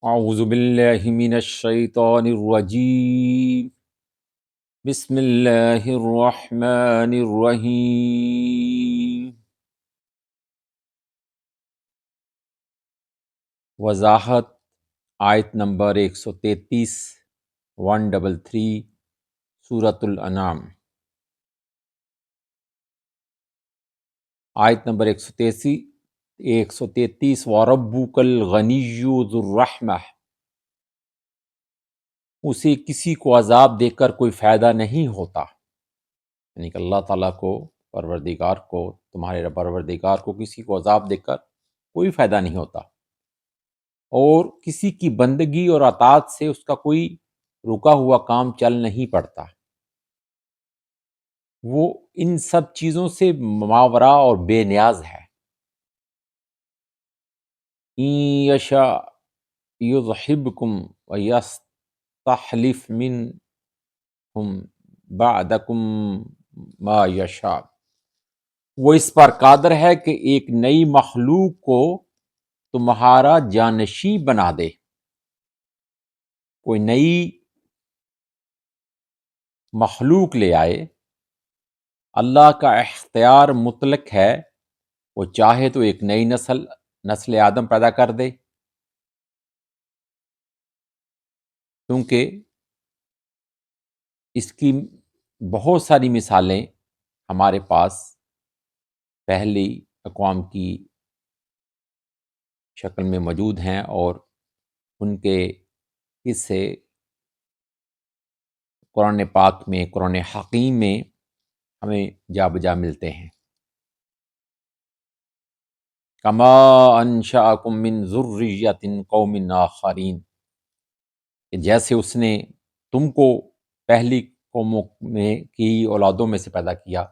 اعوذ باللہ من الشیطان الرجیم بسم اللہ الرحمن الرحیم۔ وضاحت آیت نمبر 133 133 سورۃ الانعام۔ آیت نمبر 133 وَرَبُّكَ الْغَنِيُّ ذُو الرَّحْمَةِ، اسے کسی کو عذاب دے کر کوئی فائدہ نہیں ہوتا، یعنی کہ اللہ تعالیٰ کو، پروردگار کو، تمہارے پروردگار کو کسی کو عذاب دے کر کوئی فائدہ نہیں ہوتا، اور کسی کی بندگی اور اطاعت سے اس کا کوئی رکا ہوا کام چل نہیں پڑتا، وہ ان سب چیزوں سے ماورا اور بے نیاز ہے۔ ان یشاء یذہبکم ویستخلف منہم بعدکم ما یشاء، وہ اس پر قادر ہے کہ ایک نئی مخلوق کو تمہارا جانشین بنا دے۔ کوئی نئی مخلوق لے آئے، اللہ کا اختیار مطلق ہے، وہ چاہے تو ایک نئی نسل آدم پیدا کر دے، کیونکہ اس کی بہت ساری مثالیں ہمارے پاس پہلی اقوام کی شکل میں موجود ہیں، اور ان کے قصے قرآن پاک میں، قرآن حکیم میں ہمیں جا بجا ملتے ہیں۔ کما انشأکم من ذریۃ قوم آخرین، کہ جیسے اس نے تم کو پہلی قوموں میں کی اولادوں میں سے پیدا کیا،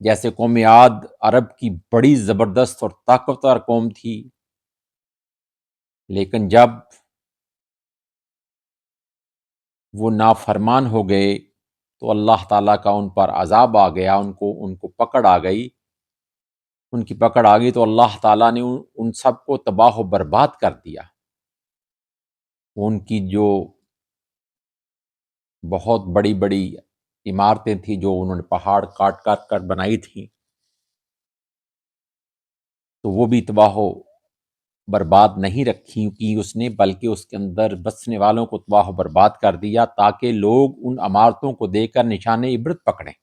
جیسے قوم عاد عرب کی بڑی زبردست اور طاقتور قوم تھی، لیکن جب وہ نافرمان ہو گئے تو اللہ تعالیٰ کا ان پر عذاب آ گیا، ان کو پکڑ آ گئی، ان کی پکڑ آ گئی تو اللہ تعالیٰ نے ان سب کو تباہ و برباد کر دیا۔ ان کی جو بہت بڑی بڑی عمارتیں تھیں جو انہوں نے پہاڑ کاٹ کاٹ کر بنائی تھیں، تو وہ بھی تباہ و برباد نہیں رکھی کی اس نے، بلکہ اس کے اندر بسنے والوں کو تباہ و برباد کر دیا، تاکہ لوگ ان عمارتوں کو دیکھ کر نشان عبرت پکڑیں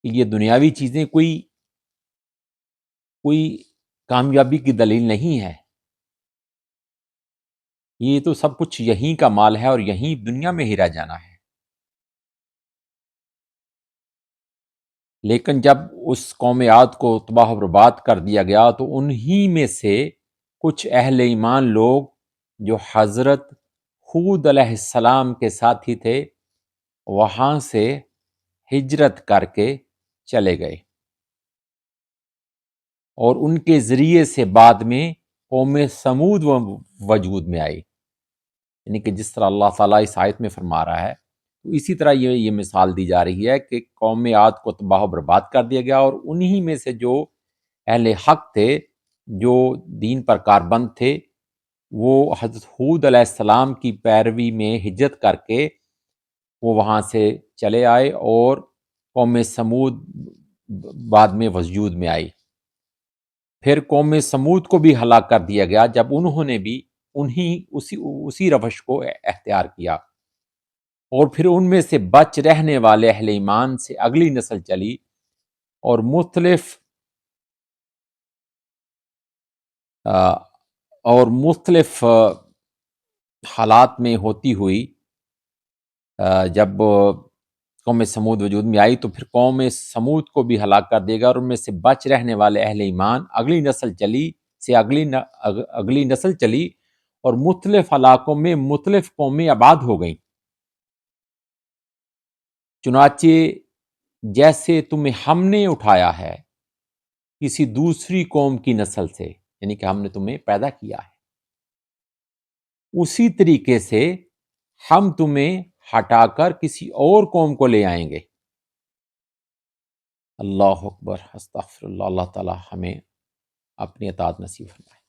کہ یہ دنیاوی چیزیں کوئی کامیابی کی دلیل نہیں ہے، یہ تو سب کچھ یہیں کا مال ہے اور یہیں دنیا میں ہی رہ جانا ہے۔ لیکن جب اس قوم عاد کو تباہ و برباد کر دیا گیا تو انہی میں سے کچھ اہل ایمان لوگ جو حضرت ہود علیہ السلام کے ساتھی تھے، وہاں سے ہجرت کر کے چلے گئے، اور ان کے ذریعے سے بعد میں قوم سمود وجود میں آئی، یعنی کہ جس طرح اللہ تعالیٰ اس آیت میں فرما رہا ہے، تو اسی طرح یہ مثال دی جا رہی ہے کہ قوم عاد کو تباہ و برباد کر دیا گیا، اور انہی میں سے جو اہل حق تھے، جو دین پر کاربند تھے، وہ حضرت ہود علیہ السلام کی پیروی میں ہجرت کر کے وہ وہاں سے چلے آئے، اور قوم سمود بعد میں وجود میں آئی۔ پھر قوم سمود کو بھی ہلاک کر دیا گیا جب انہوں نے بھی اسی روش کو اختیار کیا، اور پھر ان میں سے بچ رہنے والے اہل ایمان سے اگلی نسل چلی، اور مختلف حالات میں ہوتی ہوئی جب قوم سمود وجود میں آئی تو پھر قوم سمود کو بھی ہلاک کر دے گا، اور ان میں سے بچ رہنے والے اہل ایمان اگلی نسل چلی اور مختلف علاقوں میں مختلف قومیں آباد ہو گئیں۔ چنانچہ جیسے تمہیں ہم نے اٹھایا ہے کسی دوسری قوم کی نسل سے، یعنی کہ ہم نے تمہیں پیدا کیا ہے، اسی طریقے سے ہم تمہیں ہٹا کر کسی اور قوم کو لے آئیں گے۔ اللہ اکبر، استغفر اللہ، اللہ تعالی ہمیں اپنی اطاعت نصیب فرمائے۔